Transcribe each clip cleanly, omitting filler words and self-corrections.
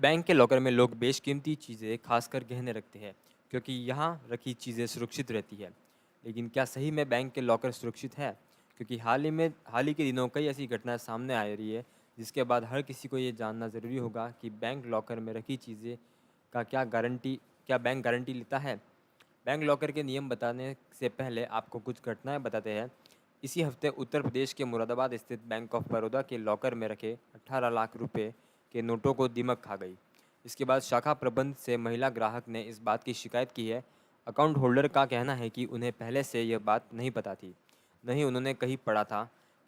Bank के locker में लोग बेशकीमती चीज़ें खासकर गहने रखते हैं क्योंकि यहाँ रखी चीज़ें सुरक्षित रहती है। लेकिन क्या सही में बैंक के लॉकर सुरक्षित है? क्योंकि हाल ही के दिनों कई ऐसी घटनाएं सामने आ रही है जिसके बाद हर किसी को ये जानना ज़रूरी होगा कि बैंक लॉकर में रखी चीज़ें का क्या बैंक गारंटी लेता है। बैंक लॉकर के नियम बताने से पहले आपको कुछ घटनाएं बताते हैं। इसी हफ्ते उत्तर प्रदेश के मुरादाबाद स्थित बैंक ऑफ बड़ौदा के लॉकर में रखे 18 लाख रुपए के नोटों को दीमक खा गई। इसके बाद शाखा प्रबंध से महिला ग्राहक ने इस बात की शिकायत की है। अकाउंट होल्डर का कहना है कि उन्हें पहले से यह बात नहीं पता थी। नहीं उन्होंने कहीं पढ़ा था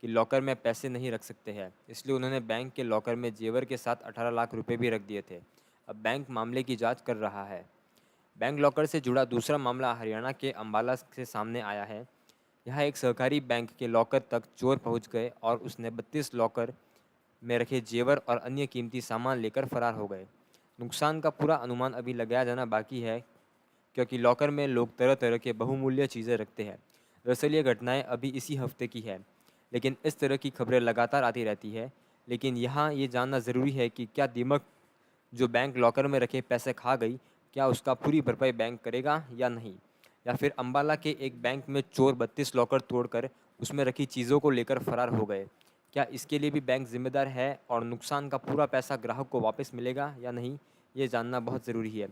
कि लॉकर में पैसे नहीं रख सकते हैं, इसलिए उन्होंने बैंक के लॉकर में जेवर के साथ 18 लाख रुपए भी रख दिए थे। अब बैंक मामले की जांच कर रहा है। बैंक लॉकर से जुड़ा दूसरा मामला हरियाणा के अंबाला से सामने आया है। यहाँ एक सहकारी बैंक के लॉकर तक चोर पहुँच गए और उसने 32 लॉकर में रखे जेवर और अन्य कीमती सामान लेकर फरार हो गए। नुकसान का पूरा अनुमान अभी लगाया जाना बाकी है क्योंकि लॉकर में लोग तरह तरह के बहुमूल्य चीज़ें रखते हैं। दरअसल ये घटनाएं अभी इसी हफ्ते की है, लेकिन इस तरह की खबरें लगातार आती रहती है। लेकिन यहाँ ये जानना ज़रूरी है कि क्या दीमक जो बैंक लॉकर में रखे पैसे खा गई, क्या उसका पूरी भरपाई बैंक करेगा या नहीं? या फिर अंबाला के एक बैंक में चोर 32 लॉकर तोड़कर उसमें रखी चीज़ों को लेकर फरार हो गए। क्या इसके लिए भी बैंक जिम्मेदार है और नुकसान का पूरा पैसा ग्राहक को वापस मिलेगा या नहीं? ये जानना बहुत ज़रूरी है।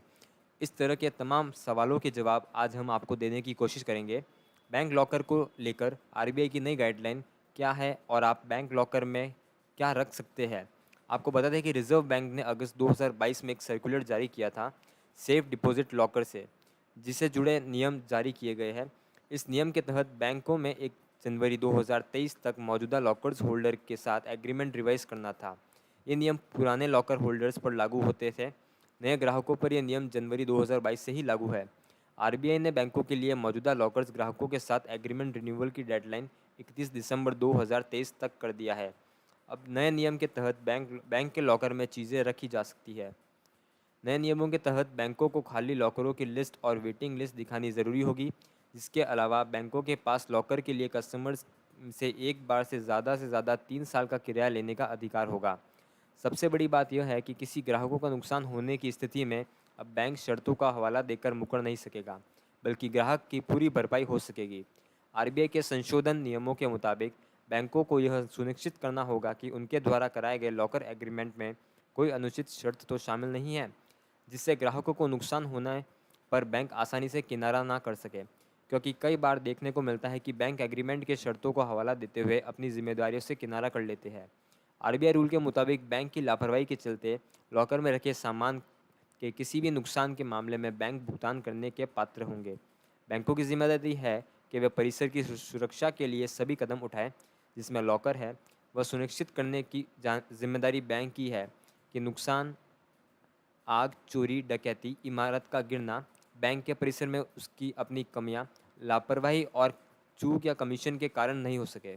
इस तरह के तमाम सवालों के जवाब आज हम आपको देने की कोशिश करेंगे। बैंक लॉकर को लेकर आरबीआई की नई गाइडलाइन क्या है और आप बैंक लॉकर में क्या रख सकते हैं? आपको बता दें कि रिजर्व बैंक ने अगस्त 2022 में एक सर्कुलर जारी किया था सेफ डिपॉजिट लॉकर से, जिसे जुड़े नियम जारी किए गए हैं। इस नियम के तहत बैंकों में 1 जनवरी 2023 तक मौजूदा लॉकर्स होल्डर के साथ एग्रीमेंट रिवाइज करना था। ये नियम पुराने लॉकर होल्डर्स पर लागू होते थे। नए ग्राहकों पर यह नियम जनवरी 2022 से ही लागू है। आरबीआई ने बैंकों के लिए मौजूदा लॉकर्स ग्राहकों के साथ एग्रीमेंट रिन्यूअल की डेडलाइन 31 दिसंबर 2023 तक कर दिया है। अब नए नियम के तहत बैंक के लॉकर में चीज़ें रखी जा सकती है। नए नियमों के तहत बैंकों को खाली लॉकरों की लिस्ट और वेटिंग लिस्ट दिखानी ज़रूरी होगी। जिसके अलावा बैंकों के पास लॉकर के लिए कस्टमर्स से एक बार से ज़्यादा 3 साल का किराया लेने का अधिकार होगा। सबसे बड़ी बात यह है कि किसी ग्राहकों का नुकसान होने की स्थिति में अब बैंक शर्तों का हवाला देकर मुकर नहीं सकेगा, बल्कि ग्राहक की पूरी भरपाई हो सकेगी। आरबीआई के संशोधन नियमों के मुताबिक बैंकों को यह सुनिश्चित करना होगा कि उनके द्वारा कराए गए लॉकर एग्रीमेंट में कोई अनुचित शर्त तो शामिल नहीं है, जिससे ग्राहकों को नुकसान होने पर बैंक आसानी से किनारा ना कर सके। क्योंकि कई बार देखने को मिलता है कि बैंक एग्रीमेंट के शर्तों को हवाला देते हुए अपनी जिम्मेदारियों से किनारा कर लेते हैं। आरबीआई रूल के मुताबिक बैंक की लापरवाही के चलते लॉकर में रखे सामान के किसी भी नुकसान के मामले में बैंक भुगतान करने के पात्र होंगे। बैंकों की जिम्मेदारी है कि वे परिसर की सुरक्षा के लिए सभी कदम उठाएं जिसमें लॉकर है। वह सुनिश्चित करने की जिम्मेदारी बैंक की है कि नुकसान आग, चोरी, डकैती, इमारत का गिरना, बैंक के परिसर में उसकी अपनी कमियां, लापरवाही और चूक या कमीशन के कारण नहीं हो सके।